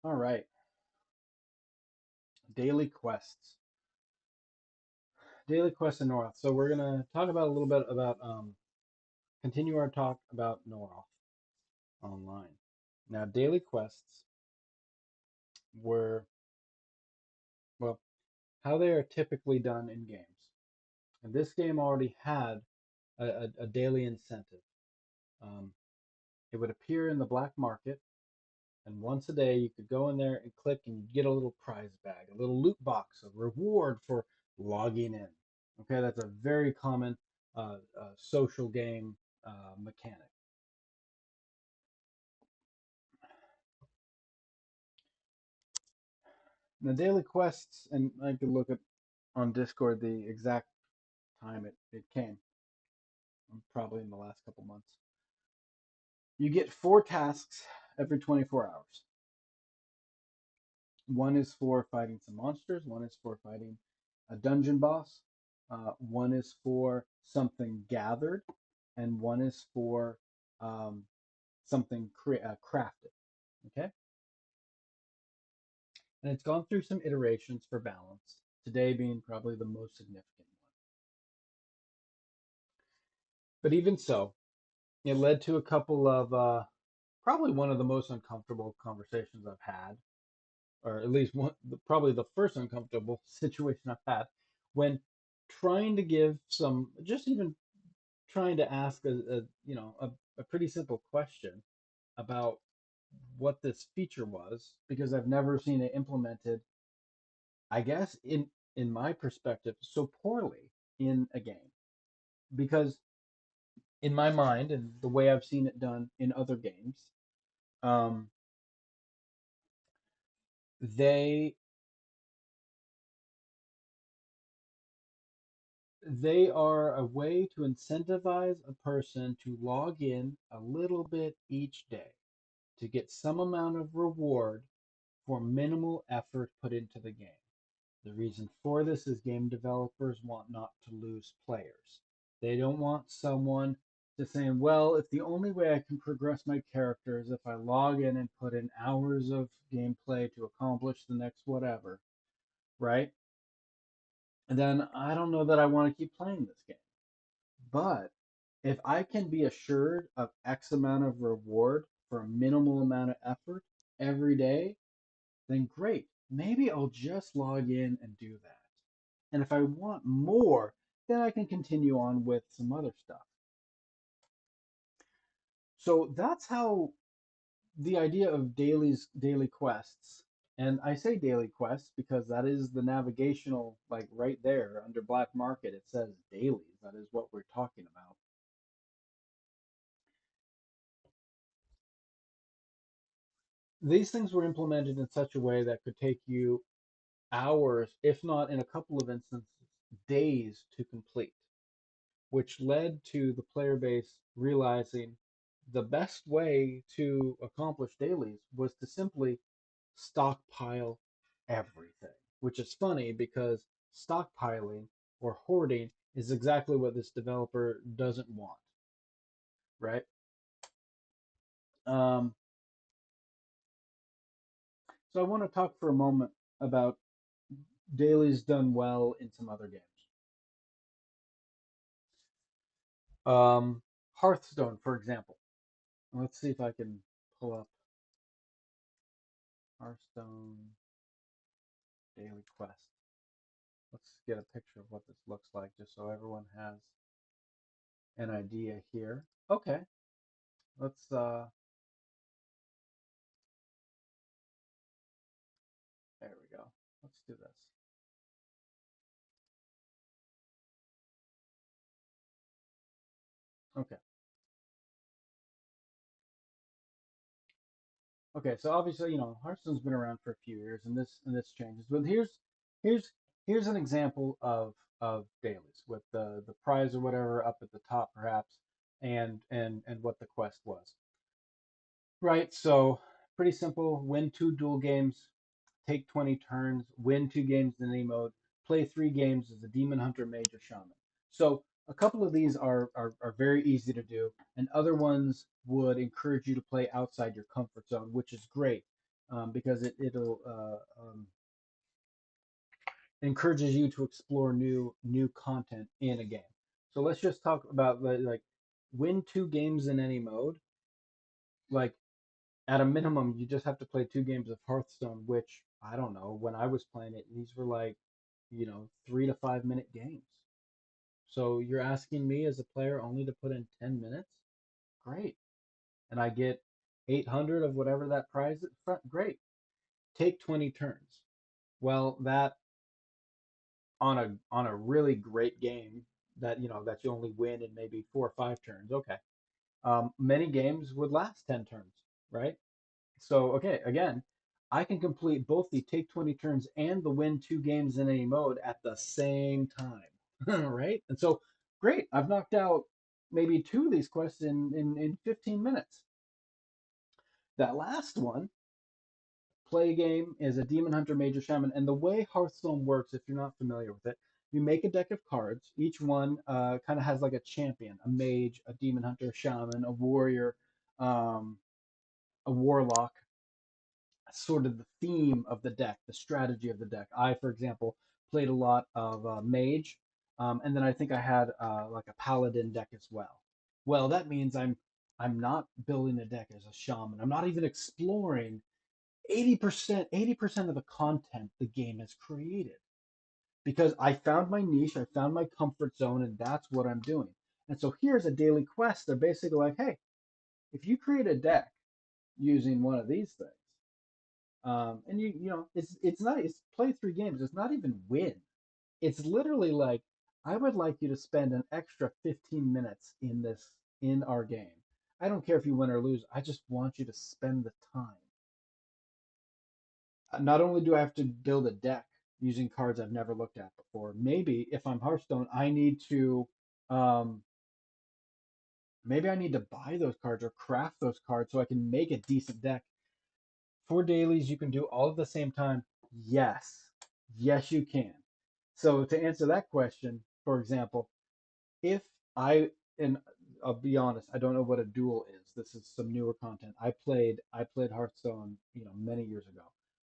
All right, daily quests. Daily quests in North. So we're gonna talk about a little bit about continue our talk about Norroth Online. Now, daily quests were well how they are typically done in games. And this game already had a daily incentive. Um, it would appear in the black market, and once a day you could go in there and click, and you get a little prize bag, a little loot box, a reward for logging in. Okay, that's a very common social game mechanic. The daily quests, and I could look at on Discord the exact time it came, probably in the last couple months. You get four tasks every 24 hours. One is for fighting some monsters, one is for fighting a dungeon boss, one is for something gathered, and one is for um, something crafted. Okay? And it's gone through some iterations for balance, today being probably the most significant one. But even so, it led to a couple of probably one of the most uncomfortable conversations I've had, or at least one, probably the first uncomfortable situation I've had when trying to give some, just even trying to ask a pretty simple question about what this feature was because I've never seen it implemented, I guess in my perspective, so poorly in a game. Because in my mind and the way I've seen it done in other games, um, they they are a way to incentivize a person to log in a little bit each day to get some amount of reward for minimal effort put into the game. The reason for this is game developers want not to lose players. They don't want someone to say, well, if the only way I can progress my character is if I log in and put in hours of gameplay to accomplish the next whatever, right? And then I don't know that I want to keep playing this game. But if I can be assured of X amount of reward for a minimal amount of effort every day, then great. Maybe I'll just log in and do that. And if I want more, then I can continue on with some other stuff. So that's how the idea of daily quests, and I say daily quests because that is the navigational, like right there under Black Market, it says dailies. That is what we're talking about. These things were implemented in such a way that could take you hours, if not in a couple of instances, days to complete, which led to the player base realizing the best way to accomplish dailies was to simply stockpile everything, which is funny because stockpiling or hoarding is exactly what this developer doesn't want, right? Um, so I want to talk for a moment about dailies done well in some other games. Hearthstone, for example. Let's see if I can pull up Hearthstone daily quest. Let's get a picture of what this looks like just so everyone has an idea here. Okay, let's there we go. Let's do this. Okay. Okay, so obviously, Hearthstone's been around for a few years and this changes. But here's here's an example of dailies with the prize or whatever up at the top perhaps and what the quest was. Right, so pretty simple. Win two duel games, take 20 turns, win two games in any mode, play three games as a demon hunter, mage, or shaman. So a couple of these are very easy to do, and other ones would encourage you to play outside your comfort zone, which is great. because it'll encourages you to explore new content in a game. So let's just talk about like win two games in any mode. Like at a minimum, you just have to play two games of Hearthstone, which I don't know. When I was playing it, these were like, 3 to 5 minute games. So you're asking me as a player only to put in 10 minutes? Great. And I get 800 of whatever that prize is. Great. Take 20 turns. Well, that on a really great game that you only win in maybe 4 or 5 turns. Okay. Many games would last 10 turns, right? So, okay, again, I can complete both the take 20 turns and the win two games in any mode at the same time, right? And so, great, I've knocked out maybe two of these quests in 15 minutes. That last one, play game, is a Demon Hunter Major Shaman. And the way Hearthstone works, if you're not familiar with it, you make a deck of cards. Each one kind of has like a champion, a mage, a demon hunter, a shaman, a warrior, um, a warlock, sort of the theme of the deck, the strategy of the deck. I, for example, played a lot of mage, and then I think I had like a paladin deck as well. Well, that means I'm not building a deck as a shaman. I'm not even exploring 80% of the content the game has created because I found my niche, I found my comfort zone, and that's what I'm doing. And so here's a daily quest. They're basically like, hey, if you create a deck using one of these things, and it's not it's play 3 games. It's not even win. It's literally like I would like you to spend an extra 15 minutes in our game. I don't care if you win or lose. I just want you to spend the time. Not only do I have to build a deck using cards I've never looked at before, maybe if I'm Hearthstone, um, maybe I need to buy those cards or craft those cards so I can make a decent deck. For dailies, you can do all at the same time. Yes, yes, you can. So to answer that question, for example, if I and I'll be honest, I don't know what a duel is. This is some newer content. I played Hearthstone, many years ago.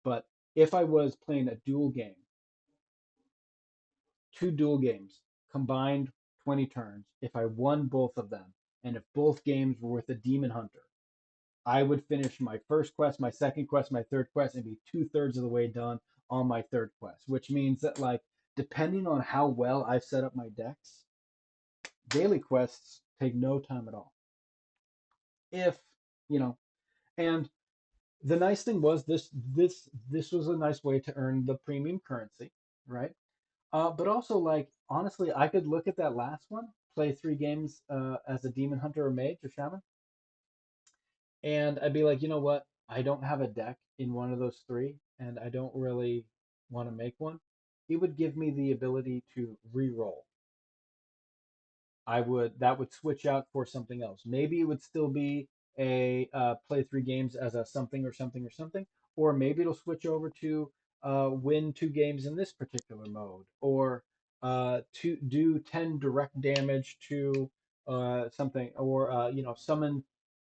But if I was playing a duel game, two duel games, combined 20 turns, if I won both of them, and if both games were with a demon hunter, I would finish my first quest, my second quest, my third quest, and be 2/3 of the way done on my third quest, which means that, like, depending on how well I've set up my decks, daily quests take no time at all. If, you know, and the nice thing was this was a nice way to earn the premium currency, right? But also, like, honestly, I could look at that last one, play 3 games as a demon hunter or mage or shaman, and I'd be like, you know what? I don't have a deck in one of those three, and I don't really want to make one. It would give me the ability to re-roll. That would switch out for something else. Maybe it would still be a play 3 games as a something or something or something, or maybe it'll switch over to win 2 games in this particular mode, or to do 10 direct damage to something, or summon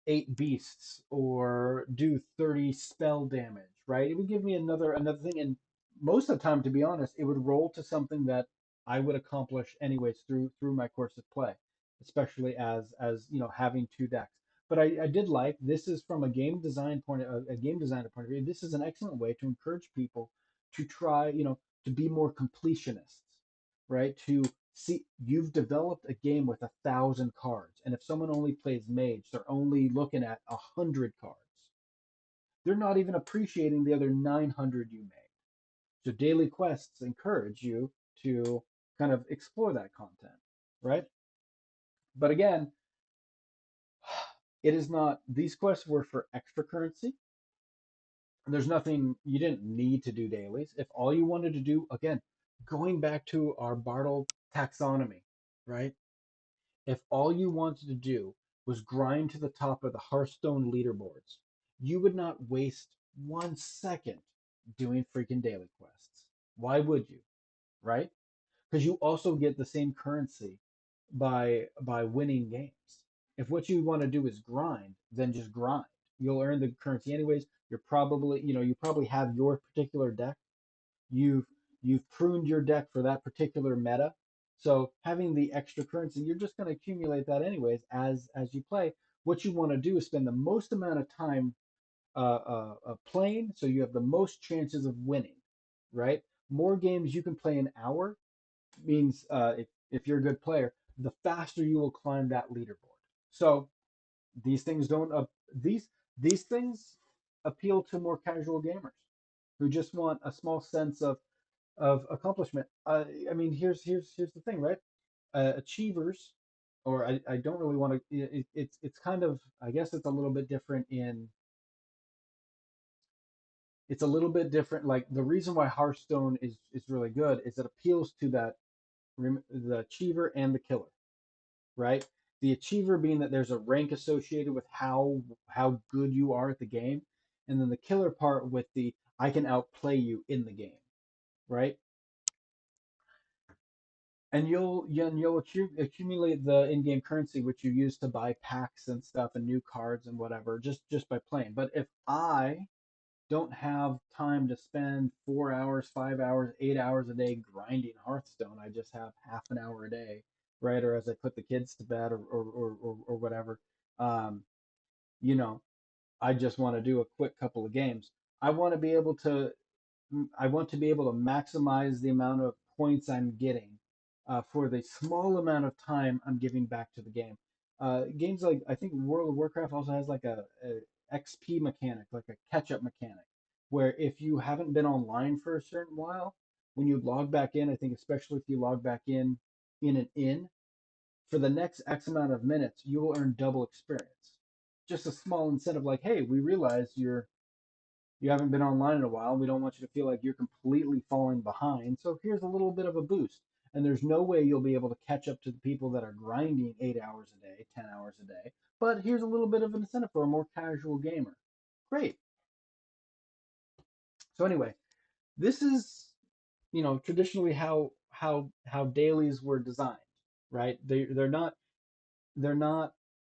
8 beasts or do 30 spell damage, right? It would give me another thing, and most of the time, to be honest, it would roll to something that I would accomplish anyways through my course of play, especially as having 2 decks. But I did like this is from a game designer point of view. This is an excellent way to encourage people to try, to be more completionists, right? To see you've developed a game with 1,000 cards, and if someone only plays mage, they're only looking at 100 cards. They're not even appreciating the other 900 you made. So daily quests encourage you to kind of explore that content, right? But again, it is not. These quests were for extra currency. There's nothing you didn't need to do dailies. If all you wanted to do, again, going back to our Bartle taxonomy, right? If all you wanted to do was grind to the top of the Hearthstone leaderboards, you would not waste 1 second doing freaking daily quests. Why would you? Right? Because you also get the same currency by winning games. If what you want to do is grind, then just grind. You'll earn the currency anyways. You're probably, you probably have your particular deck. You've you've pruned your deck for that particular meta. So having the extra currency, you're just going to accumulate that anyways as you play. What you want to do is spend the most amount of time playing, so you have the most chances of winning, right? More games you can play an hour means if you're a good player, the faster you will climb that leaderboard. So these things don't these these things appeal to more casual gamers who just want a small sense of accomplishment. I mean, here's the thing, right? Achievers, or I don't really want to. It's kind of, I guess it's a little bit different in. It's a little bit different. Like the reason why Hearthstone is really good is it appeals to that the achiever and the killer, right? The achiever being that there's a rank associated with how good you are at the game, and then the killer part with the I can outplay you in the game, right? And you'll accumulate the in-game currency which you use to buy packs and stuff and new cards and whatever just by playing. But if I don't have time to spend 4 hours, 5 hours, 8 hours a day grinding Hearthstone, I just have half an hour a day, right? Or as I put the kids to bed or whatever. Um, you know, I just want to do a quick couple of games. I want to be able to I want to be able to maximize the amount of points I'm getting for the small amount of time I'm giving back to the game. Games like I think World of Warcraft also has like a XP mechanic, like a catch-up mechanic, where if you haven't been online for a certain while, when you log back in, I think especially if you log back in an inn, for the next X amount of minutes, you will earn double experience. Just a small incentive, like, hey, we realize you haven't been online in a while. We don't want you to feel like you're completely falling behind. So here's a little bit of a boost. And there's no way you'll be able to catch up to the people that are grinding 8 hours a day, 10 hours a day. But here's a little bit of an incentive for a more casual gamer. Great. So anyway, this is, traditionally how dailies were designed, right? They're not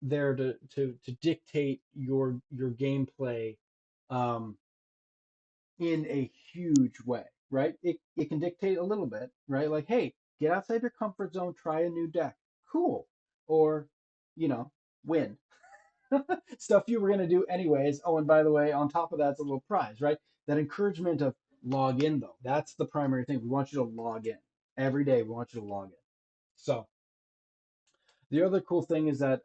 there to dictate your gameplay um, in a huge way, right? It can dictate a little bit, right? Like, hey, get outside your comfort zone, try a new deck. Cool. Or, you know, win. Stuff you were going to do anyways. Oh, and by the way, on top of that, it's a little prize, right? That encouragement of log in, though. That's the primary thing. We want you to log in. Every day, we want you to log in. So, the other cool thing is that,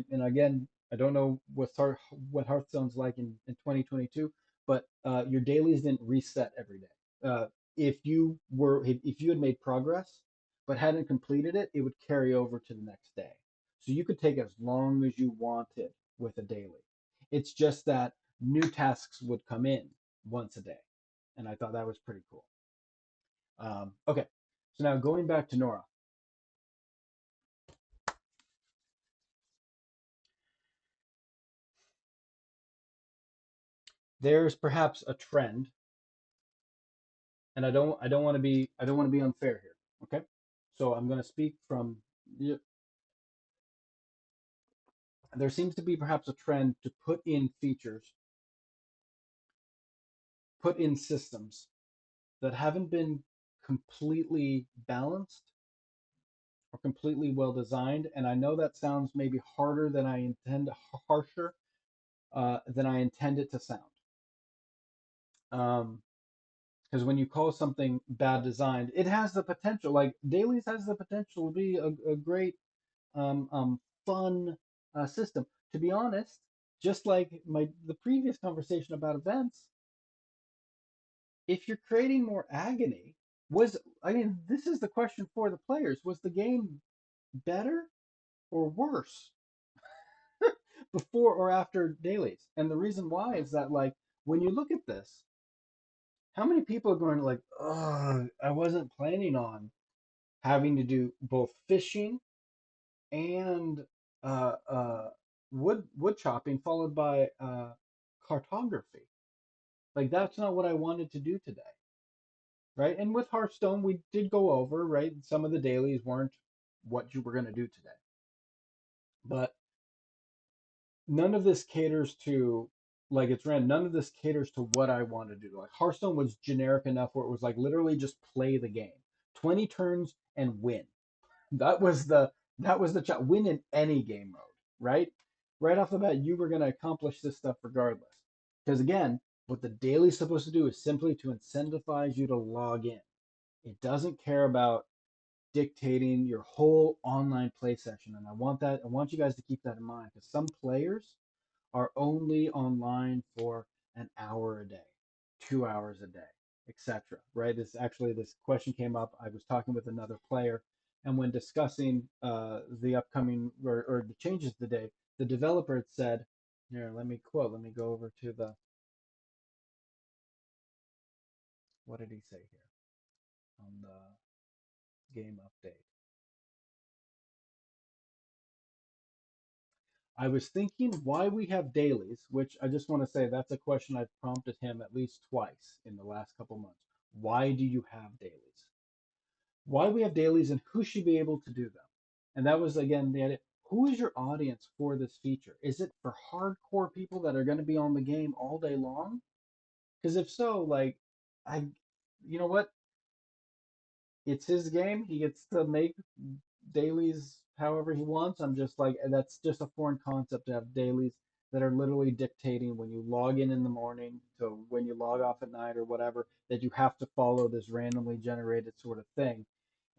and again, I don't know what Hearthstone's like in 2022, but your dailies didn't reset every day. If you had made progress but hadn't completed it, it would carry over to the next day. So you could take as long as you wanted with a daily. It's just that new tasks would come in once a day, and I thought that was pretty cool. Okay, so now going back to Nora, there's perhaps a trend, and I don't want to be unfair here. Okay, so I'm going to speak from there seems to be perhaps a trend to put in features, put in systems that haven't been completely balanced or completely well designed. And I know that sounds maybe harder than I intend, harsher than I intend it to sound. Because when you call something bad designed, it has the potential. Like dailies has the potential to be a great fun system. To be honest, just like the previous conversation about events, if you're creating more agony, was I mean, this is the question for the players: was the game better or worse before or after dailies? And the reason why is that, like, when you look at this, how many people are going to like, oh, I wasn't planning on having to do both fishing and uh, uh, wood chopping followed by cartography. Like that's not what I wanted to do today, right? And with Hearthstone, we did go over, right? Some of the dailies weren't what you were going to do today, but none of this caters to like it's random. None of this caters to what I want to do. Like Hearthstone was generic enough where it was like literally just play the game, 20 turns and win. That was the win in any game mode, right? Right off the bat, you were going to accomplish this stuff regardless. Because again, what the daily is supposed to do is simply to incentivize you to log in. It doesn't care about dictating your whole online play session, and I want you guys to keep that in mind because some players are only online for an hour a day, 2 hours a day, etc. Right? This question came up. I was talking with another player, and when discussing the upcoming or the changes today, the developer had said, "Here, let me quote. Let me go over to the what did he say here on the game update." I was thinking why we have dailies, which I just want to say that's a question I've prompted him at least twice in the last couple months. Why do you have dailies? Why we have dailies and who should be able to do them? And that was again the idea. Who is your audience for this feature? Is it for hardcore people that are going to be on the game all day long? Because if so, like, I, you know what? It's his game. He gets to make dailies however he wants. I'm just like, that's just a foreign concept to have dailies that are literally dictating when you log in the morning to when you log off at night or whatever, that you have to follow this randomly generated sort of thing.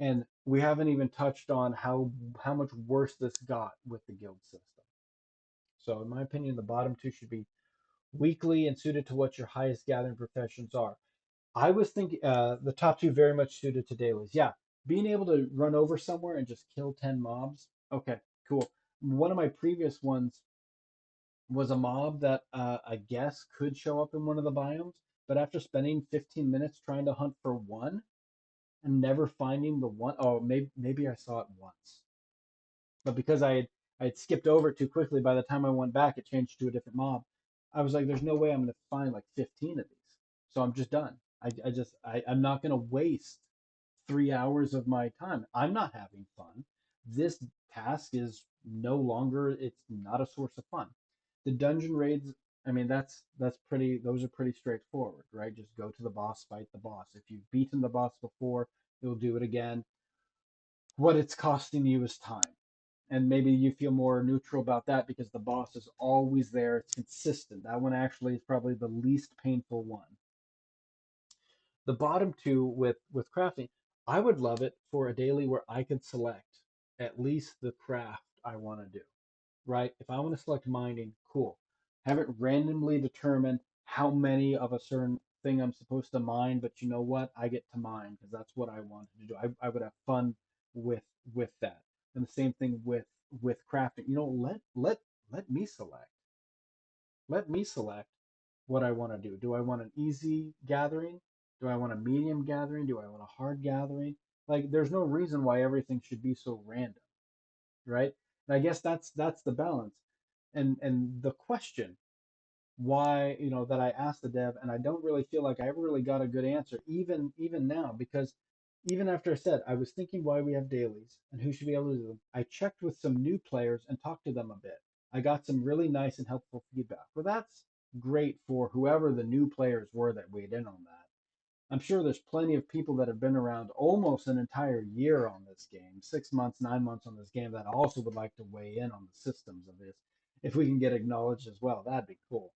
And we haven't even touched on how much worse this got with the guild system. So in my opinion, the bottom two should be weekly and suited to what your highest gathering professions are. I was thinking the top two very much suited to dailies. Yeah, being able to run over somewhere and just kill 10 mobs. Okay, cool. One of my previous ones was a mob that I guess could show up in one of the biomes, but after spending 15 minutes trying to hunt for one and never finding the one, oh, maybe I saw it once, but because I had skipped over it too quickly, by the time I went back, it changed to a different mob. I was like, there's no way I'm going to find like 15 of these, so I'm just done. I'm not going to waste 3 hours of my time. I'm not having fun. This task is no longer. It's not a source of fun. The dungeon raids. I mean, that's pretty. Those are pretty straightforward, right? Just go to the boss, fight the boss. If you've beaten the boss before, you'll do it again. What it's costing you is time, and maybe you feel more neutral about that because the boss is always there. It's consistent. That one actually is probably the least painful one. The bottom two with crafting, I would love it for a daily where I could select at least the craft I want to do, right? If I want to select mining, cool. Have it randomly determine how many of a certain thing I'm supposed to mine, but you know what? I get to mine because that's what I wanted to do. I would have fun with with that. And the same thing with crafting. You know, let me select. Let me select what I want to do. Do I want an easy gathering? Do I want a medium gathering? Do I want a hard gathering? Like, there's no reason why everything should be so random, right? And I guess that's the balance. And the question why, that I asked the dev, and I don't really feel like I ever really got a good answer, even now, because even after I said I was thinking why we have dailies and who should be able to do them, I checked with some new players and talked to them a bit. I got some really nice and helpful feedback. Well, that's great for whoever the new players were that weighed in on that. I'm sure there's plenty of people that have been around almost an entire year on this game, 6 months, 9 months on this game, that also would like to weigh in on the systems of this. If we can get acknowledged as well, that'd be cool.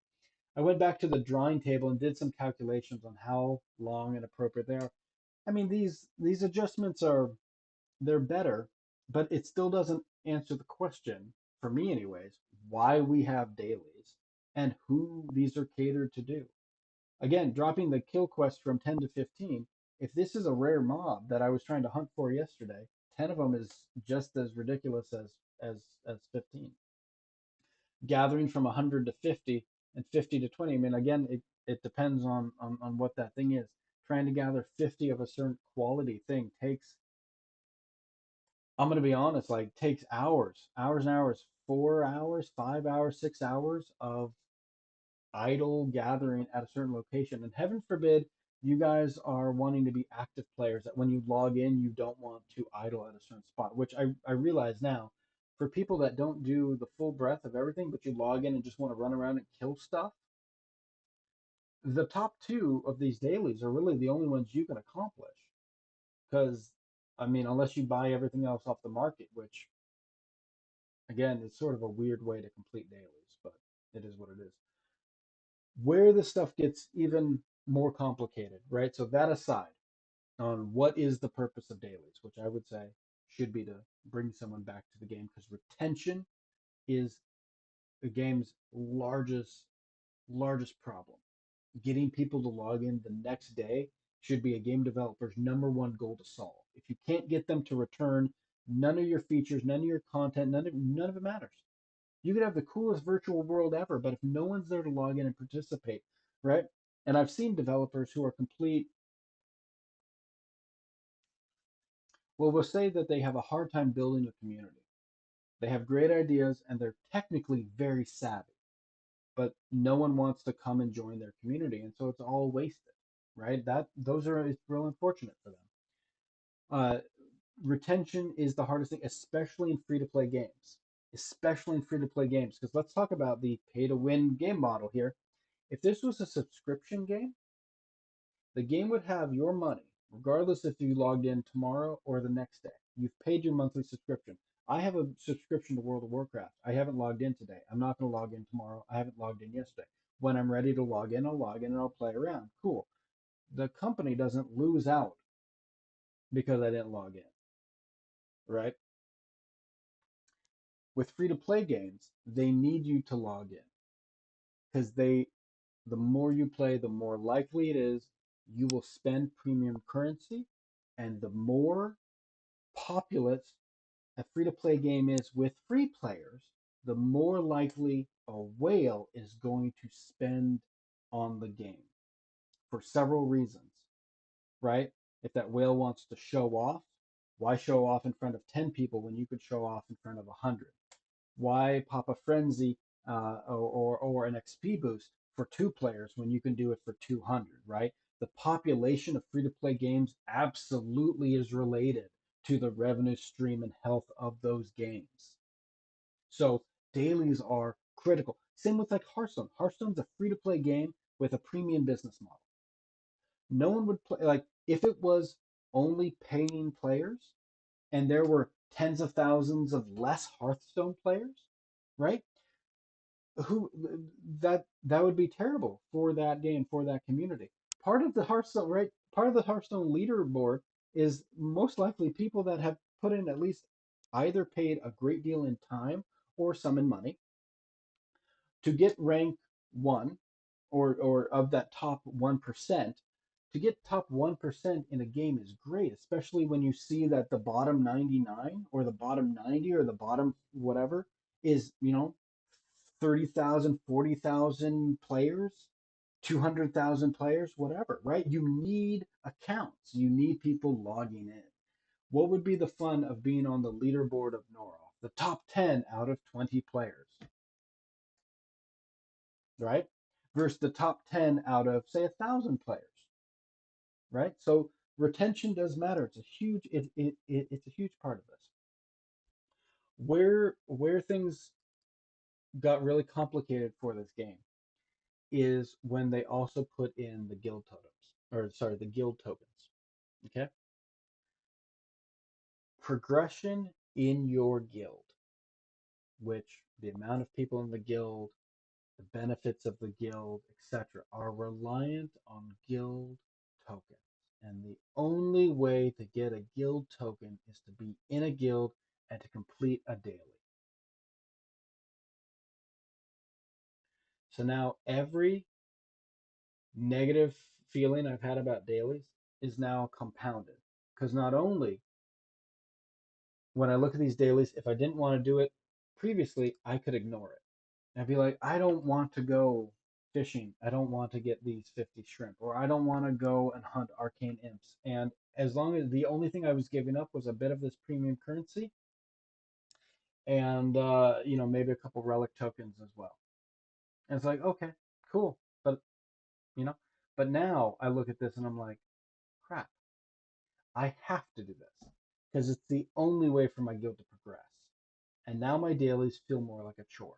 I went back to the drawing table and did some calculations on how long and appropriate they are. I mean, these adjustments are they're better, but it still doesn't answer the question, for me anyways, why we have dailies and who these are catered to do. Again, dropping the kill quest from 10 to 15, if this is a rare mob that I was trying to hunt for yesterday, 10 of them is just as ridiculous as 15. Gathering from 100 to 50 and 50 to 20. I mean, again, it depends on what that thing is. Trying to gather 50 of a certain quality thing takes, I'm going to be honest, like takes hours, hours and hours, 4 hours, 5 hours, 6 hours of idle gathering at a certain location. And heaven forbid you guys are wanting to be active players, that when you log in, you don't want to idle at a certain spot, which I realize now for people that don't do the full breadth of everything, but you log in and just want to run around and kill stuff. the top two of these dailies are really the only ones you can accomplish. Because, I mean, unless you buy everything else off the market, which, again, is sort of a weird way to complete dailies, but it is what it is. Where the stuff gets even more complicated, right? So, that aside, on what is the purpose of dailies, which I would say should be to bring someone back to the game, because retention is the game's largest problem. Getting people to log in the next day should be a game developer's number one goal to solve. If you can't get them to return, none of your features, none of your content, none of it matters. You could have the coolest virtual world ever, but if no one's there to log in and participate, right? And I've seen developers who are complete, well, we'll say that they have a hard time building a community. They have great ideas and they're technically very savvy, but no one wants to come and join their community, and so it's all wasted, right? That those are it's real unfortunate for them. Uh, Retention is the hardest thing, especially in free to play games. Especially in free to play games, because let's talk about the pay to win game model here. If this was a subscription game, the game would have your money, regardless if you logged in tomorrow or the next day. You've paid your monthly subscription. I have a subscription to World of Warcraft. I haven't logged in today. I'm not going to log in tomorrow. I haven't logged in yesterday. When I'm ready to log in, I'll log in and I'll play around. Cool. The company doesn't lose out because I didn't log in, right? With free to play games, they need you to log in because the more you play, the more likely it is you will spend premium currency, and the more populous a free to play game is with free players, the more likely a whale is going to spend on the game for several reasons, right? If that whale wants to show off, why show off in front of 10 people when you could show off in front of 100? Why pop a frenzy or an XP boost for two players when you can do it for 200, right? The population of free to play games absolutely is related to the revenue stream and health of those games. So dailies are critical. Same with like Hearthstone. Hearthstone's a free to play game with a premium business model. No one would play, like, if it was only paying players and there were tens of thousands of less Hearthstone players, right? Who that would be terrible for that game, for that community. Part of the Hearthstone, right? Part of the Hearthstone leaderboard is most likely people that have put in at least either paid a great deal in time or some in money to get rank one, or of that top 1%. To get top 1% in a game is great, especially when you see that the bottom 99 or the bottom 90 or the bottom whatever is, 30,000, 40,000 players, 200,000 players, whatever, right? You need accounts. You need people logging in. What would be the fun of being on the leaderboard of Norroth, the top 10 out of 20 players, right? Versus the top 10 out of, say, 1,000 players, right? So retention does matter. It's a huge part of this. Where things got really complicated for this game is when they also put in the guild totems, or sorry, the guild tokens. Okay, progression in your guild, which the amount of people in the guild, the benefits of the guild, etc., are reliant on guild tokens. And the only way to get a guild token is to be in a guild and to complete a daily. So now every negative feeling I've had about dailies is now compounded. Because not only when I look at these dailies, if I didn't want to do it previously, I could ignore it. I'd be like, I don't want to go fishing. I don't want to get these 50 shrimp, or I don't want to go and hunt arcane imps. And as long as the only thing I was giving up was a bit of this premium currency and, maybe a couple relic tokens as well. And it's like, okay, cool. You know, but now I look at this and I'm like, crap, I have to do this because it's the only way for my guild to progress. And now my dailies feel more like a chore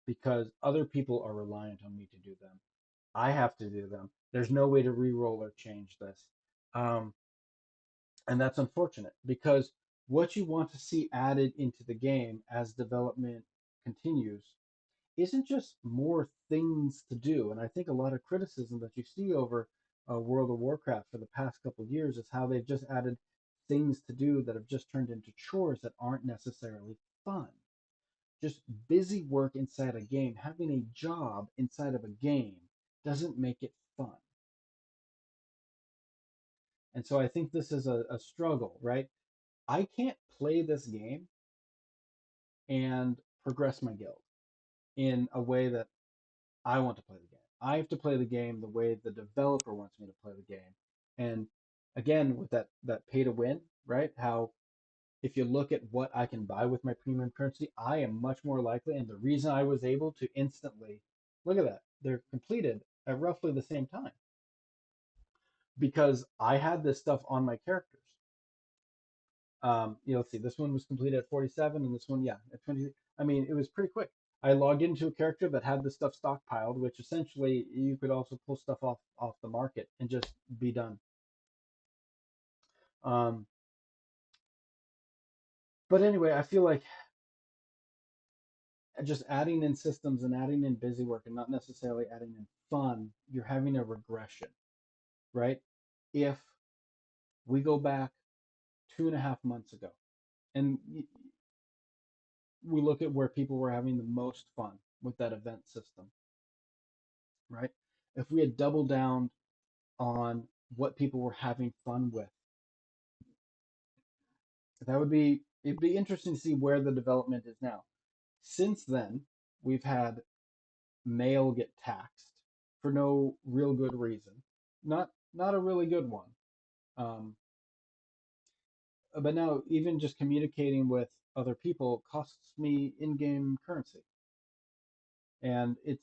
because other people are reliant on me to do them. I have to do them. There's no way to re-roll or change this. Um, and that's unfortunate because what you want to see added into the game as development continues isn't just more things to do. And I think a lot of criticism that you see over World of Warcraft for the past couple of years is how they've just added things to do that have just turned into chores that aren't necessarily fun. Just busy work inside a game, having a job inside of a game doesn't make it fun. And so I think this is a struggle, right? I can't play this game and progress my guild in a way that I want to play the game. I have to play the game the way the developer wants me to play the game. And again, with that pay to win, right? How if you look at what I can buy with my premium currency, I am much more likely. And the reason I was able to instantly look at that, they're completed at roughly the same time because I had this stuff on my characters. Let's see, this one was completed at 47, and this one, yeah, at 20. I mean, it was pretty quick. I logged into a character that had this stuff stockpiled, which essentially you could also pull stuff off the market and just be done. Um, but anyway, I feel like just adding in systems and adding in busy work and not necessarily adding in fun, you're having a regression, right? If we go back 2.5 months ago and we look at where people were having the most fun with that event system, right? If we had doubled down on what people were having fun with, it'd be interesting to see where the development is now. Since then, we've had mail get taxed for no real good reason. Not a really good one. Um, but now even just communicating with other people costs me in-game currency, and it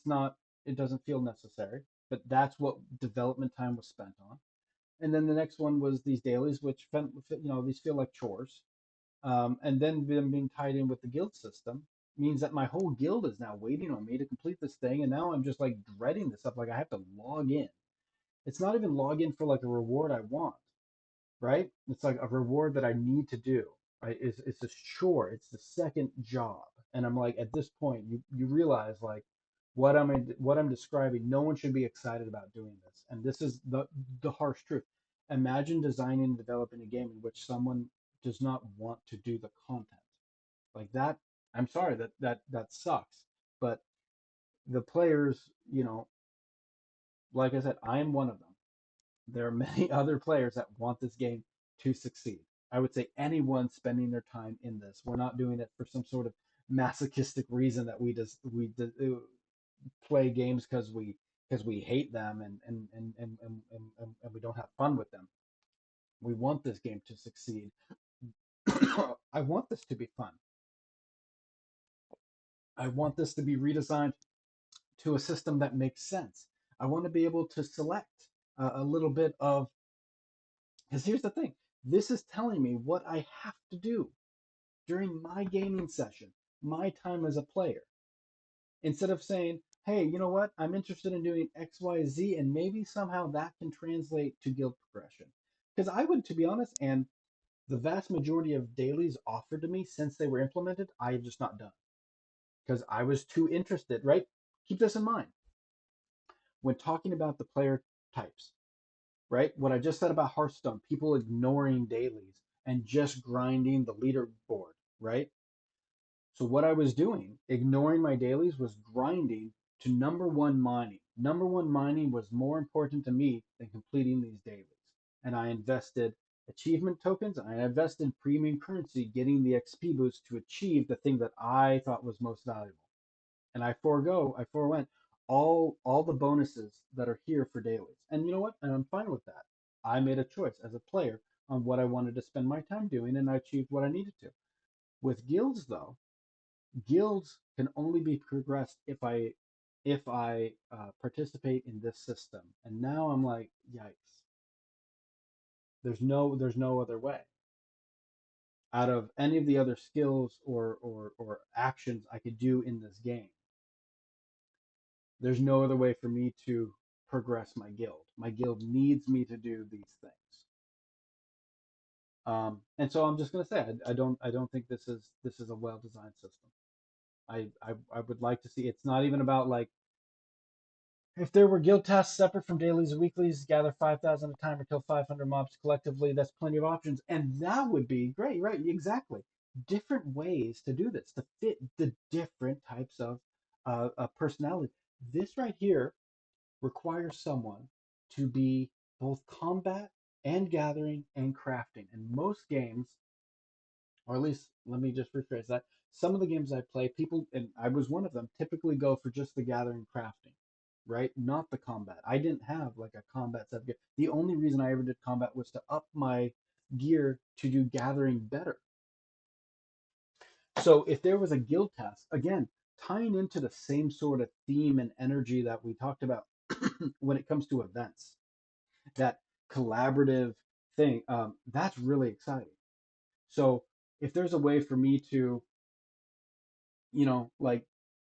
doesn't feel necessary. But that's what development time was spent on. And then the next one was these dailies, which these feel like chores. And then them being tied in with the guild system means that my whole guild is now waiting on me to complete this thing, and now I'm just like dreading this stuff. Like I have to log in. It's not even log in for like a reward I want, right? It's like a reward that I need to do, right? It's a chore. It's the second job, and I'm like at this point, you realize like what I'm describing. No one should be excited about doing this, and this is the harsh truth. Imagine designing and developing a game in which someone does not want to do the content like that. I'm sorry that sucks, but the players, like I said, I am one of them. There are many other players that want this game to succeed. I would say anyone spending their time in this, we're not doing it for some sort of masochistic reason that play games because we hate them and we don't have fun with them. We want this game to succeed. I want this to be fun. I want this to be redesigned to a system that makes sense. I want to be able to select a little bit of, because here's the thing, this is telling me what I have to do during my gaming session, my time as a player. Instead of saying, hey, you know what, I'm interested in doing XYZ, and maybe somehow that can translate to guild progression. Because I would, to be honest, and the vast majority of dailies offered to me since they were implemented, I have just not done because I was too interested, right? Keep this in mind when talking about the player types, right? What I just said about Hearthstone, people ignoring dailies and just grinding the leaderboard, right? So what I was doing, ignoring my dailies, was grinding to number one mining. Number one mining was more important to me than completing these dailies. And I invested achievement tokens and I invested premium currency getting the XP boost to achieve the thing that I thought was most valuable. And I forewent all the bonuses that are here for dailies. And you know what? And I'm fine with that. I made a choice as a player on what I wanted to spend my time doing, and I achieved what I needed to. With guilds, though, guilds can only be progressed if I participate in this system. And now I'm like, yikes! There's no other way. Out of any of the other skills or actions I could do in this game, there's no other way for me to progress my guild. My guild needs me to do these things. And so I'm just going to say I don't think this is a well designed system. I would like to see. It's not even about like if there were guild tasks separate from dailies or weeklies, gather 5,000 at a time or kill 500 mobs collectively. That's plenty of options, and that would be great, right? Exactly. Different ways to do this to fit the different types of personality. This right here requires someone to be both combat and gathering and crafting. And most games, or at least let me just rephrase that. Some of the games I play, people, and I was one of them, typically go for just the gathering crafting, right? Not the combat. I didn't have like a combat set gear. The only reason I ever did combat was to up my gear to do gathering better. So if there was a guild task, again, tying into the same sort of theme and energy that we talked about when it comes to events, that collaborative thing, that's really exciting. So if there's a way for me to, like,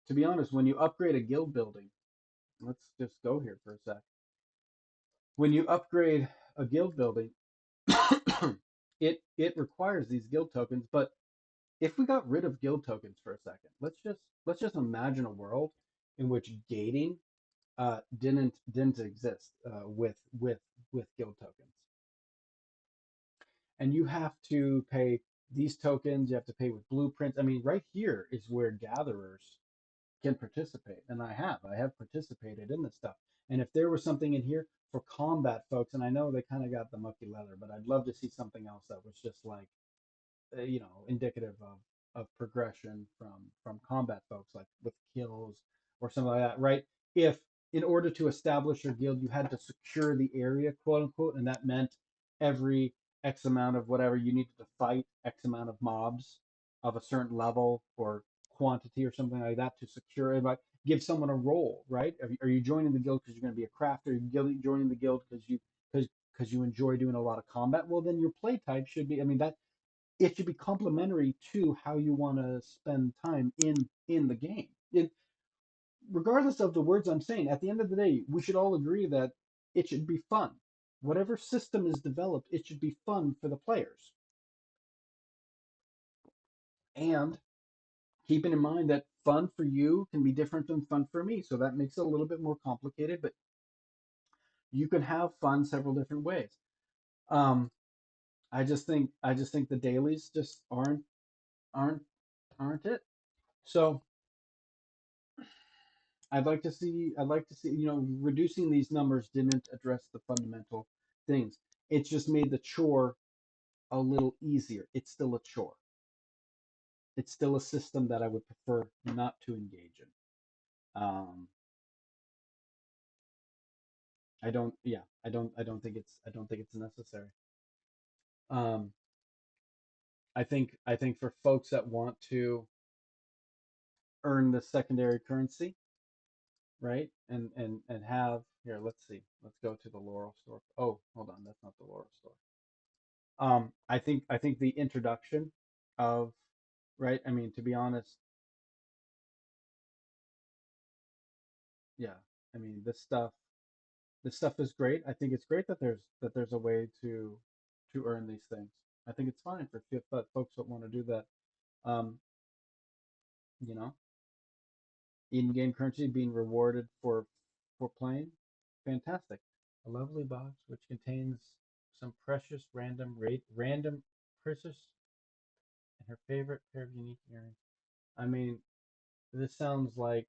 to be honest, when you upgrade a guild building, let's just go here for a sec. When you upgrade a guild building, it requires these guild tokens. But if we got rid of guild tokens for a second, let's just imagine a world in which gating didn't exist with guild tokens, and you have to pay these tokens. You have to pay with blueprints. I mean, right here is where gatherers can participate, and I have participated in this stuff. And if there was something in here for combat folks, and I know they kind of got the mucky leather, but I'd love to see something else that was just like indicative of progression from combat folks, like with kills or something like that, right? If in order to establish your guild, you had to secure the area, quote unquote, and that meant every X amount of whatever you needed to fight X amount of mobs of a certain level or quantity or something like that to secure it, like give someone a role, right? Are you joining the guild because you're going to be a crafter? Are you joining the guild because you enjoy doing a lot of combat? Well, then your play type should be. I mean, that it should be complementary to how you want to spend time in the game. Regardless of the words I'm saying, at the end of the day, we should all agree that it should be fun. Whatever system is developed, it should be fun for the players. And keeping in mind that fun for you can be different than fun for me, so that makes it a little bit more complicated. But you can have fun several different ways. Um, I just think the dailies just aren't aren't it. So I'd like to see, reducing these numbers didn't address the fundamental things. It just made the chore a little easier. It's still a chore. It's still a system that I would prefer not to engage in. I don't think it's necessary. Um, I think for folks that want to earn the secondary currency, right? And have here, let's see. Let's go to the Laurel store. Oh, hold on, that's not the Laurel store. I think the introduction of, right. I mean, to be honest, yeah. I mean, this stuff is great. I think it's great that there's a way to earn these things. I think it's fine for folks that want to do that. Um, you know, in-game currency being rewarded for playing, fantastic. A lovely box which contains some precious random precious and her favorite pair of unique earrings. I mean, this sounds like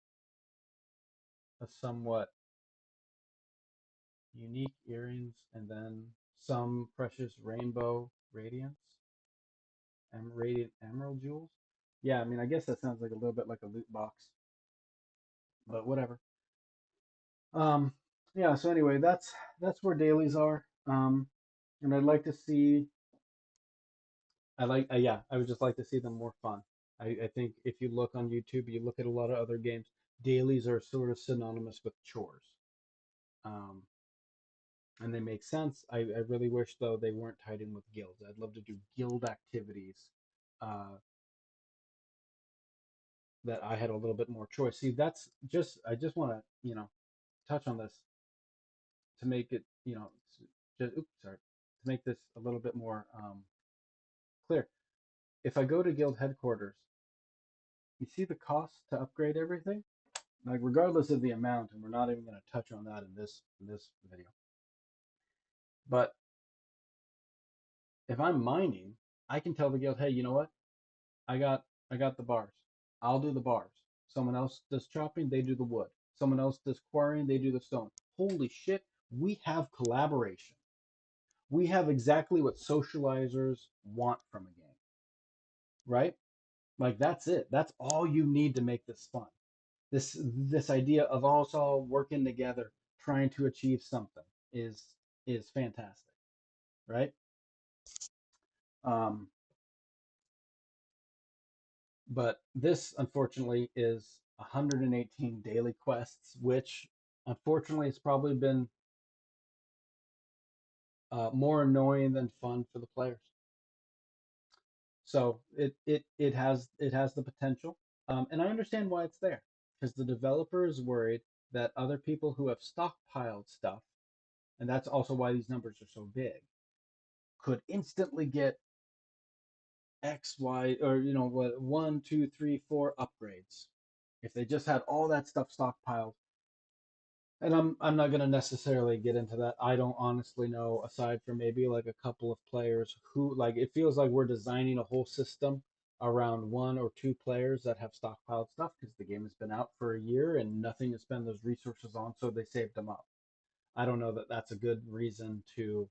a somewhat unique earrings and then some precious rainbow radiance and radiant emerald jewels. Yeah, I mean, I guess that sounds like a little bit like a loot box, but whatever. Um, yeah. So anyway, that's where dailies are. And I'd like to see. Yeah, I would just like to see them more fun. I think if you look on YouTube, you look at a lot of other games, dailies are sort of synonymous with chores. Um, and they make sense. I really wish though they weren't tied in with guilds. I'd love to do guild activities uh, that I had a little bit more choice. See, that's just I just want to touch on this. to make it, just, oops, sorry, to make this a little bit more clear. If I go to guild headquarters, you see the cost to upgrade everything, like regardless of the amount, and we're not even going to touch on that in this video. But if I'm mining, I can tell the guild, hey, you know what? I got I got the bars. I'll do the bars. Someone else does chopping, they do the wood. Someone else does quarrying, they do the stone. Holy shit, we have collaboration. We have exactly what socializers want from a game, right? Like that's it. That's all you need to make this fun. This idea of us all working together, trying to achieve something is fantastic, right? Um, but this unfortunately is 118 daily quests, which unfortunately has probably been more annoying than fun for the players. So it has the potential, and I understand why it's there, because the developer is worried that other people who have stockpiled stuff, and that's also why these numbers are so big, could instantly get X, Y, or what, one, two, three, four upgrades if they just had all that stuff stockpiled. And I'm not gonna necessarily get into that. I don't honestly know, aside from maybe like a couple of players who, like, it feels like we're designing a whole system around one or two players that have stockpiled stuff because the game has been out for a year and nothing to spend those resources on, so they saved them up. I don't know that that's a good reason to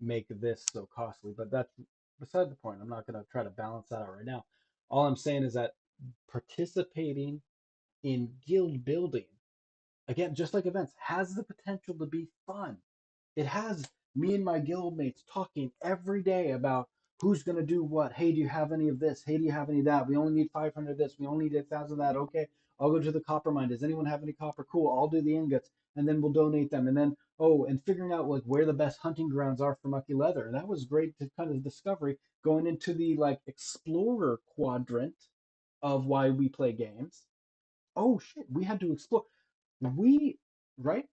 make this so costly, but that's beside the point. I'm not gonna try to balance that out right now. All I'm saying is that participating in guild building, again, just like events, has the potential to be fun. It has me and my guildmates talking every day about who's going to do what. Hey, do you have any of this? Hey, do you have any of that? We only need 500 of this. We only need 1,000 of that. Okay, I'll go to the copper mine. Does anyone have any copper? Cool. I'll do the ingots and then we'll donate them. And then, oh, and figuring out like where the best hunting grounds are for mucky leather. And that was great to kind of discovery going into the like explorer quadrant of why we play games. Oh shit, we had to explore. We, right?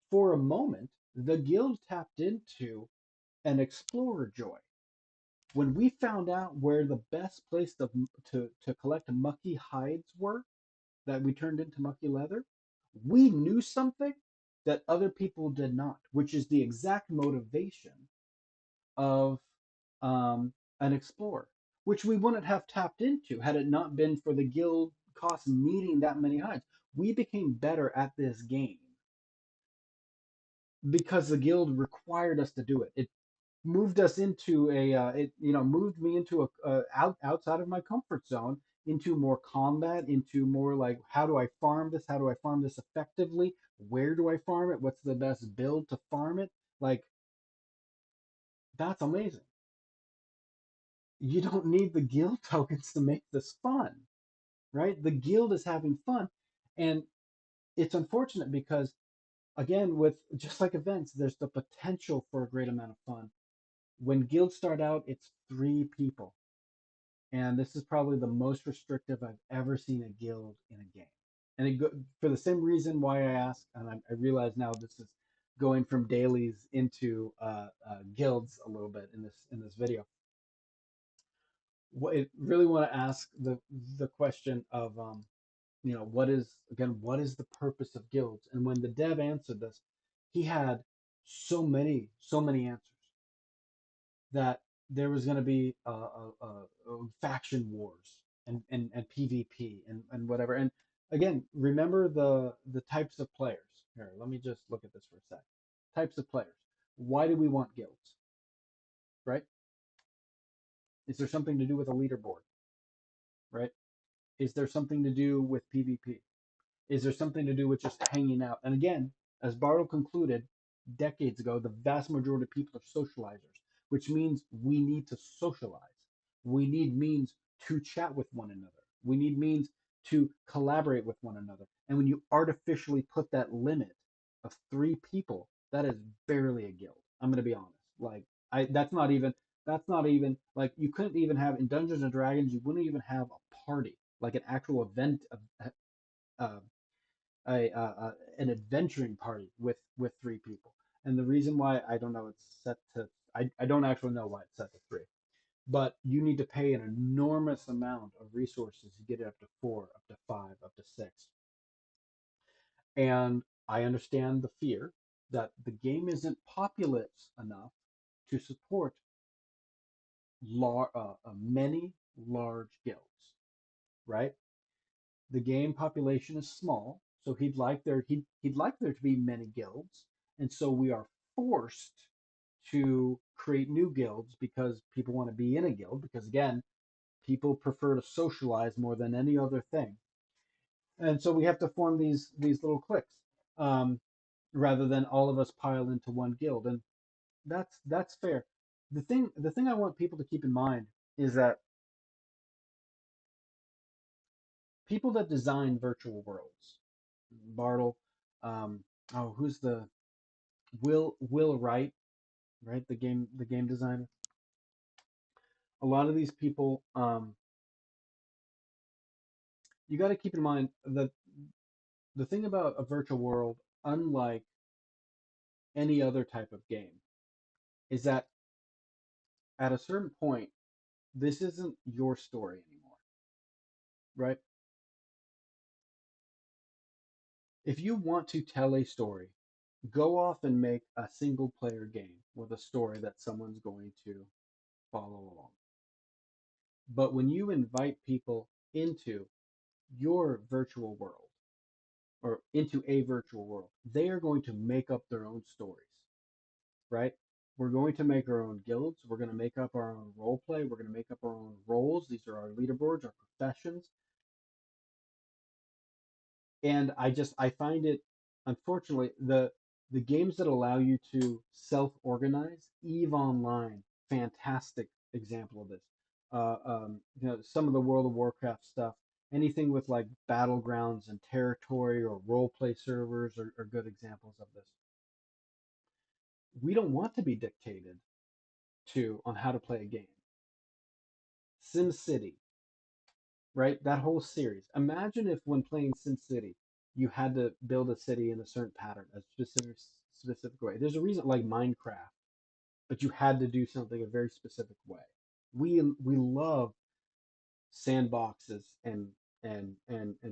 For a moment, the guild tapped into an explorer joy. When we found out where the best place to collect mucky hides were that we turned into mucky leather, we knew something that other people did not, which is the exact motivation of an explorer, which we wouldn't have tapped into had it not been for the guild cost needing that many hides. We became better at this game because the guild required us to do it. It moved us into it moved me into outside of my comfort zone, into more combat, into more like, how do I farm this? How do I farm this effectively? Where do I farm it? What's the best build to farm it? Like, that's amazing. You don't need the guild tokens to make this fun, right? The guild is having fun, and it's unfortunate because, again, with just like events, there's the potential for a great amount of fun. When guilds start out, it's 3 people, and this is probably the most restrictive I've ever seen a guild in a game. And for the same reason why I ask, and I realize now this is going from dailies into guilds a little bit in this video. What I really want to ask the question of what is the purpose of guilds? And when the dev answered this, he had so many answers that there was going to be faction wars and PvP and whatever. And again, remember the types of players. Here, let me just look at this for a sec. Types of players. Why do we want guilds? Right? Is there something to do with a leaderboard? Right? Is there something to do with PvP? Is there something to do with just hanging out? And again, as Bartle concluded decades ago, the vast majority of people are socializers, which means we need to socialize. We need means to chat with one another. We need means to collaborate with one another. And when you artificially put that limit of 3 people, that is barely a guild. I'm going to be honest. Like, that's not even like, you couldn't even have in Dungeons and Dragons. You wouldn't even have a party, like an actual event, uh, an adventuring party with 3 people. And the reason why I don't know it's set to I don't actually know why it's set to three, but you need to pay an enormous amount of resources to get it up to four, up to five, up to six. And I understand the fear that the game isn't populous enough to support many large guilds, right? The game population is small, so he'd like there to be many guilds, and so we are forced to create new guilds because people want to be in a guild because again, people prefer to socialize more than any other thing, and so we have to form these little cliques, um, rather than all of us pile into one guild, and that's fair. The thing I want people to keep in mind is that people that design virtual worlds, Bartle, who's the Will Wright, right? The game designer. A lot of these people, you got to keep in mind that the thing about a virtual world, unlike any other type of game, is that at a certain point, this isn't your story anymore, right? If you want to tell a story, go off and make a single player game with a story that someone's going to follow along. But when you invite people into your virtual world or into a virtual world, they are going to make up their own stories, right? We're going to make our own guilds. We're going to make up our own role play. We're going to make up our own roles. These are our leaderboards, our professions. And I find it, unfortunately, the games that allow you to self-organize, Eve Online, fantastic example of this. Some of the World of Warcraft stuff, anything with like battlegrounds and territory or role play servers are good examples of this. We don't want to be dictated to on how to play a game. SimCity, right? That whole series. Imagine if when playing SimCity, you had to build a city in a certain pattern, a specific way. There's a reason like Minecraft, but you had to do something a very specific way. We love sandboxes and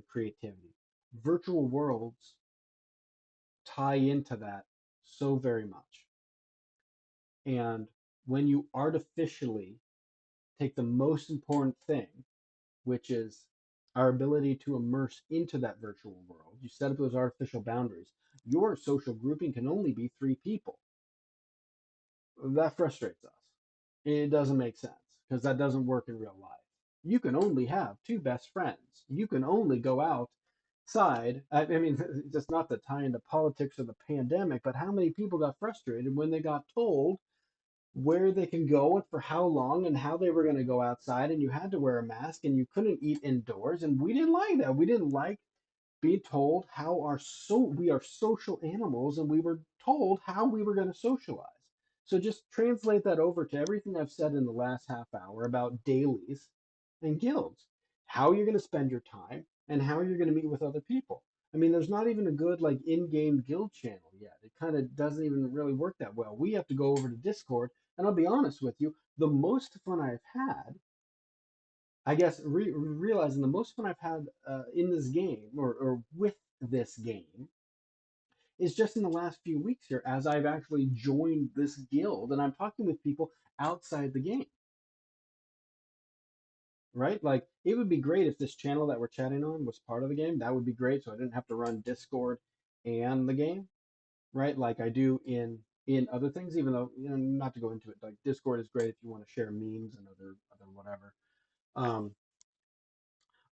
creativity. Virtual worlds tie into that so very much. And when you artificially take the most important thing, which is our ability to immerse into that virtual world, you set up those artificial boundaries. Your social grouping can only be three people. That frustrates us. It doesn't make sense because that doesn't work in real life. You can only have two best friends. You can only go outside. I mean, just not to tie into politics or the pandemic, but how many people got frustrated when they got told where they can go and for how long and how they were going to go outside and you had to wear a mask and you couldn't eat indoors and we didn't like that. We didn't like being told how we are social animals and we were told how we were going to socialize. So just translate that over to everything I've said in the last half hour about dailies and guilds. How you're going to spend your time and how you're going to meet with other people. I mean, there's not even a good like in-game guild channel yet. It kind of doesn't even really work that well. We have to go over to Discord, and I'll be honest with you, the most fun I've had, I guess, realizing the most fun I've had in this game or with this game is just in the last few weeks here as I've actually joined this guild and I'm talking with people outside the game, right? Like it would be great if this channel that we're chatting on was part of the game. That would be great, so I didn't have to run Discord and the game, right? Like I do in other things, even though not to go into it. Like Discord is great if you want to share memes and other whatever. Um,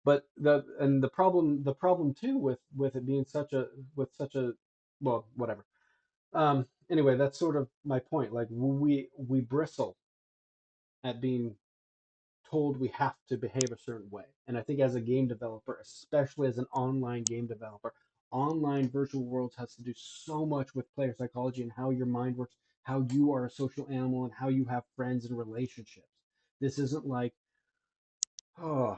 but the problem too with it being such a well, whatever. Anyway, that's sort of my point. Like we bristle at being told we have to behave a certain way. And I think as a game developer, especially as an online game developer, online virtual worlds has to do so much with player psychology and how your mind works, how you are a social animal, and how you have friends and relationships. This isn't like oh,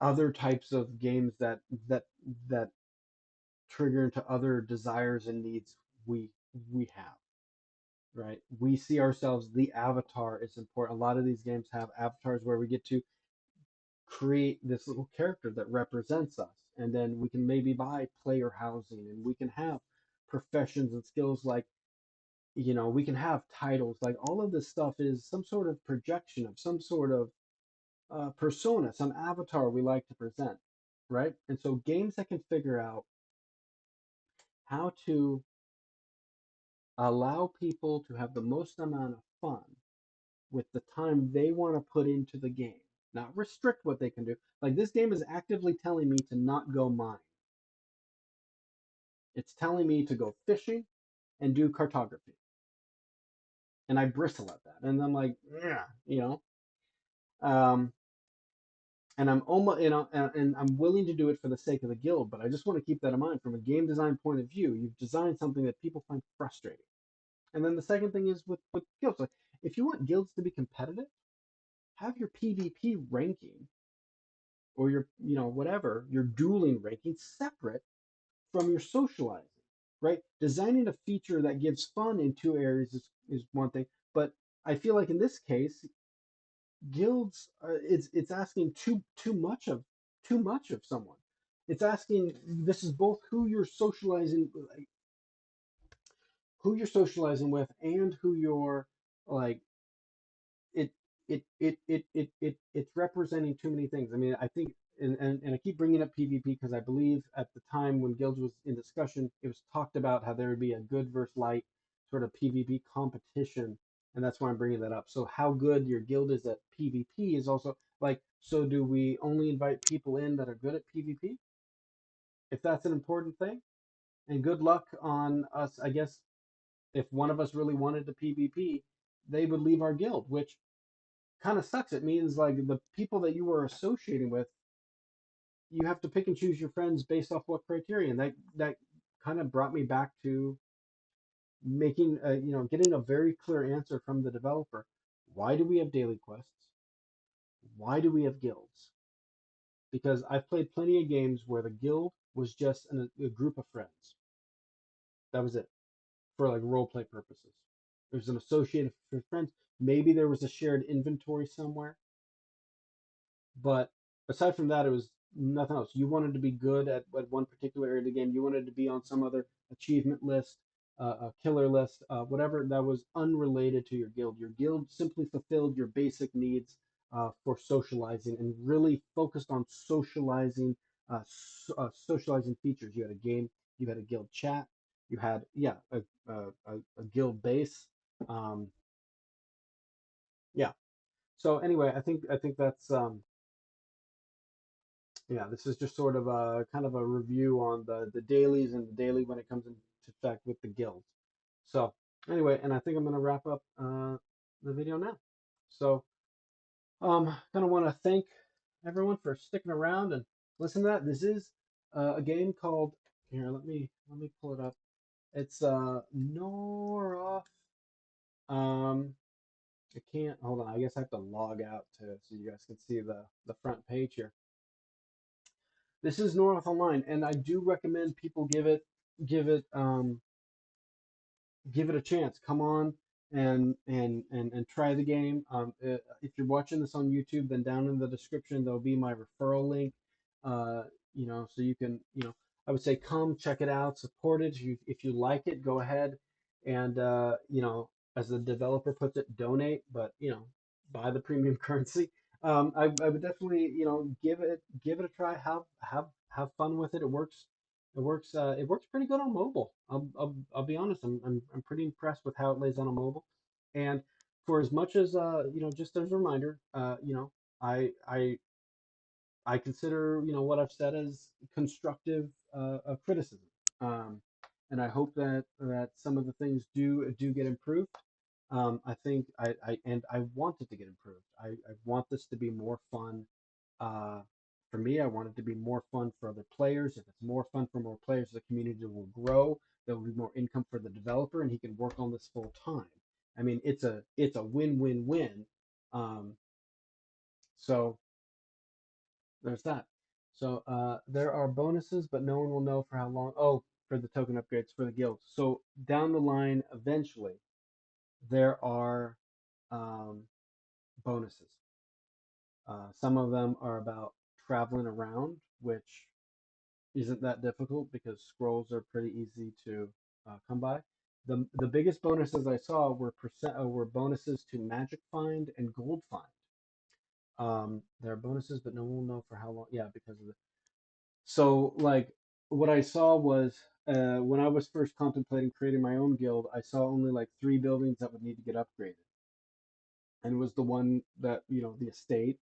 other types of games that that trigger into other desires and needs we we have, right? We see ourselves, the avatar is important. A lot of these games have avatars where we get to create this little character that represents us. And then we can maybe buy player housing, and we can have professions and skills like, we can have titles. Like all of this stuff is some sort of projection of some sort of persona, some avatar we like to present, right? And so games that can figure out how to allow people to have the most amount of fun with the time they want to put into the game, not restrict what they can do. Like this game is actively telling me to not go mine. It's telling me to go fishing and do cartography. And I bristle at that. And I'm like, yeah, Um, and I'm almost, and I'm willing to do it for the sake of the guild, but I just want to keep that in mind from a game design point of view. You've designed something that people find frustrating. And then the second thing is with guilds. Like, if you want guilds to be competitive, have your PvP ranking or your, whatever, your dueling ranking separate from your socializing, right? Designing a feature that gives fun in two areas is one thing, but I feel like in this case, guilds it's asking too much of someone. It's asking this is both who you're socializing with and who you're like it it's representing too many things. I mean, I think, and I keep bringing up PvP because I believe at the time when guilds was in discussion, it was talked about how there would be a good versus light sort of PvP competition, and that's why I'm bringing that up. So how good your guild is at PvP is also like, so do we only invite people in that are good at PvP if that's an important thing? And good luck on us, I guess. If one of us really wanted to PvP, they would leave our guild, which kind of sucks. It means like the people that you were associating with, you have to pick and choose your friends based off what criterion. That kind of brought me back to making getting a very clear answer from the developer. Why do we have daily quests? Why do we have guilds? Because I've played plenty of games where the guild was just a group of friends. That was it for like role play purposes. There's an associated with friends. Maybe there was a shared inventory somewhere. But aside from that, it was nothing else. You wanted to be good at one particular area of the game. You wanted to be on some other achievement list, a killer list, whatever that was unrelated to your guild. Your guild simply fulfilled your basic needs for socializing and really focused on socializing features. You had a game, you had a guild chat, you had a guild base. Um, yeah. So anyway, I think that's yeah, this is just sort of a kind of a review on the dailies and the daily when it comes into effect with the guilds. So anyway, and I think I'm going to wrap up the video now. So kind of want to thank everyone for sticking around and listen to that. This is a game called, here. Let me pull it up. It's Norroth. Um, I can't hold on. I guess I have to log out to so you guys can see the front page here. This is Norroth Online, and I do recommend people give it give it a chance. Come on and try the game. If you're watching this on YouTube, then down in the description there'll be my referral link. Uh, so you can, I would say come check it out, support it. If you like it, go ahead and as the developer puts it, donate. But buy the premium currency. I would definitely give it a try. Have fun with it. It works. It works pretty good on mobile. I'll be honest. I'm pretty impressed with how it lays on a mobile. And for as much as just as a reminder, I consider what I've said as constructive criticism. Um, and I hope that some of the things do get improved. I think I want it to get improved. I want this to be more fun. Uh, for me, I want it to be more fun for other players. If it's more fun for more players, the community will grow. There will be more income for the developer, and he can work on this full time. I mean, it's a win-win-win. Um, so there's that. So there are bonuses, but no one will know for how long. Oh, for the token upgrades for the guilds. So down the line, eventually, there are um, bonuses. Some of them are about traveling around, which isn't that difficult because scrolls are pretty easy to come by. The biggest bonuses I saw were bonuses to magic find and gold find. There are bonuses, but no one will know for how long. Yeah, because of the so like what I saw was when I was first contemplating creating my own guild, I saw only like three buildings that would need to get upgraded, and it was the one that the estate,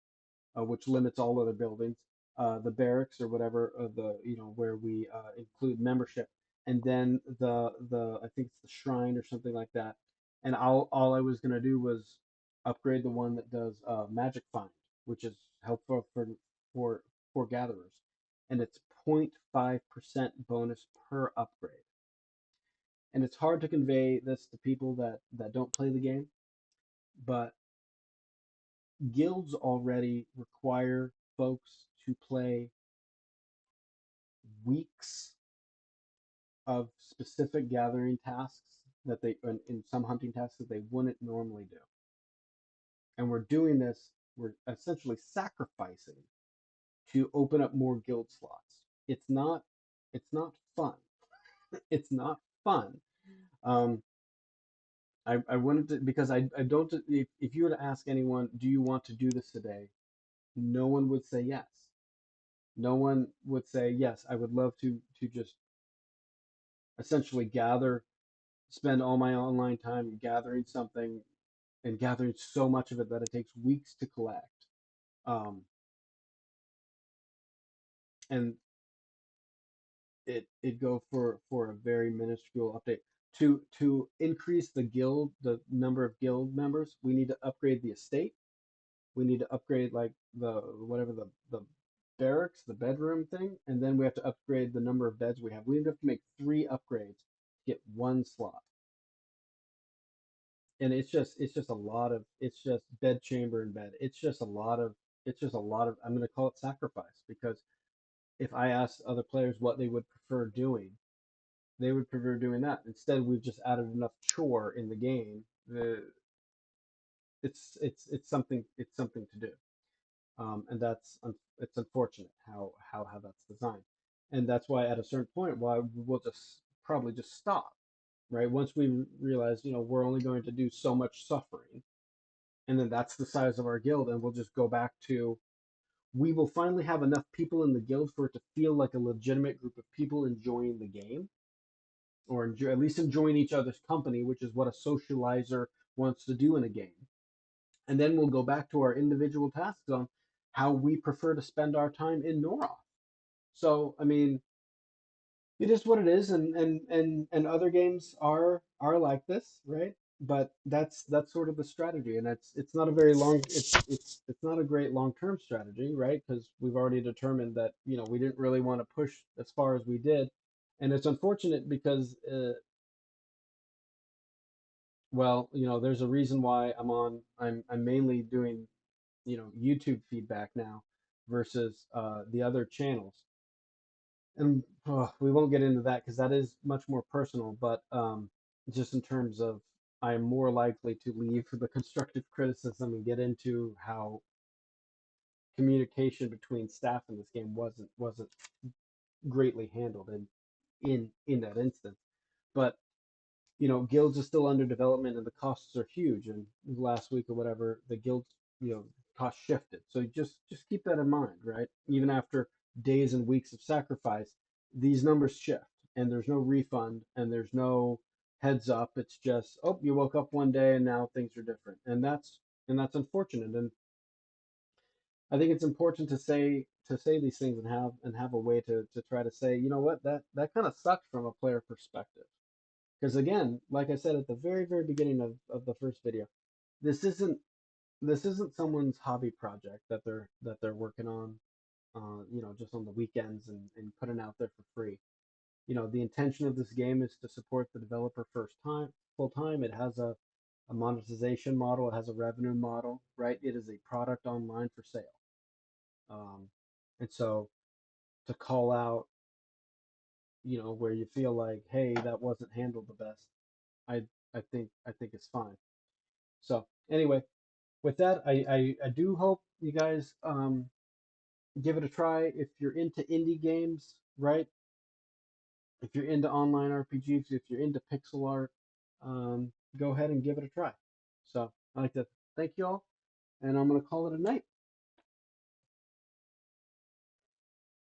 which limits all other buildings, the barracks or whatever, the where we include membership, and then the I think it's the shrine or something like that. And all I was gonna do was upgrade the one that does magic find, which is helpful for for gatherers, and it's 0.5% bonus per upgrade. And it's hard to convey this to people that don't play the game, but guilds already require folks to play weeks of specific gathering tasks that they in some hunting tasks that they wouldn't normally do. And we're doing this, we're essentially sacrificing to open up more guild slots. It's not fun. It's not fun. Um, I wanted to because I don't if you were to ask anyone, do you want to do this today? No one would say yes. No one would say yes. I would love to just essentially spend all my online time gathering something and gathering so much of it that it takes weeks to collect. Um, and it go for a very minuscule update. To increase the number of guild members, we need to upgrade the estate. We need to upgrade like the whatever the barracks, the bedroom thing, and then we have to upgrade the number of beds we have. We have to make three upgrades to get one slot. And it's just a lot of it's just bed chamber and bed. It's just a lot of I'm going to call it sacrifice because if I asked other players what they would prefer doing, they would prefer doing that. Instead, we've just added enough chore in the game. It's something to do, and it's unfortunate how that's designed, and that's why at a certain point, why we'll just probably just stop, right? Once we realize, we're only going to do so much suffering, and then that's the size of our guild, and we'll just go back to we will finally have enough people in the guild for it to feel like a legitimate group of people enjoying the game, or at least enjoying each other's company, which is what a socializer wants to do in a game. And then we'll go back to our individual tasks on how we prefer to spend our time in Norroth. So, I mean, it is what it is, and other games are like this, right? But that's sort of the strategy, and it's not a very long it's not a great long-term strategy, right? Because we've already determined that we didn't really want to push as far as we did, and it's unfortunate because well, there's a reason why I'm mainly doing YouTube feedback now versus the other channels, and we won't get into that because that is much more personal. But just in terms of, I am more likely to leave the constructive criticism and get into how communication between staff in this game wasn't greatly handled in that instance. But guilds are still under development and the costs are huge. And last week or whatever, the guilds, cost shifted. So just keep that in mind, right? Even after days and weeks of sacrifice, these numbers shift, and there's no refund, and there's no heads up. It's just, oh, you woke up one day and now things are different, and that's unfortunate. And I think it's important to say these things and have a way to try to say, you know what, that kind of sucked from a player perspective. Because again, like I said at the very, very beginning of the first video, this isn't this isn't someone's hobby project that they're working on, just on the weekends and putting out there for free. The intention of this game is to support the developer first time, full time. It has a monetization model. It has a revenue model, right? It is a product online for sale. Um, and so to call out where you feel like, hey, that wasn't handled the best, I I think it's fine. So anyway, with that, I do hope you guys give it a try if you're into indie games, right? If you're into online RPGs, if you're into pixel art, go ahead and give it a try. So I like to thank you all, and I'm going to call it a night.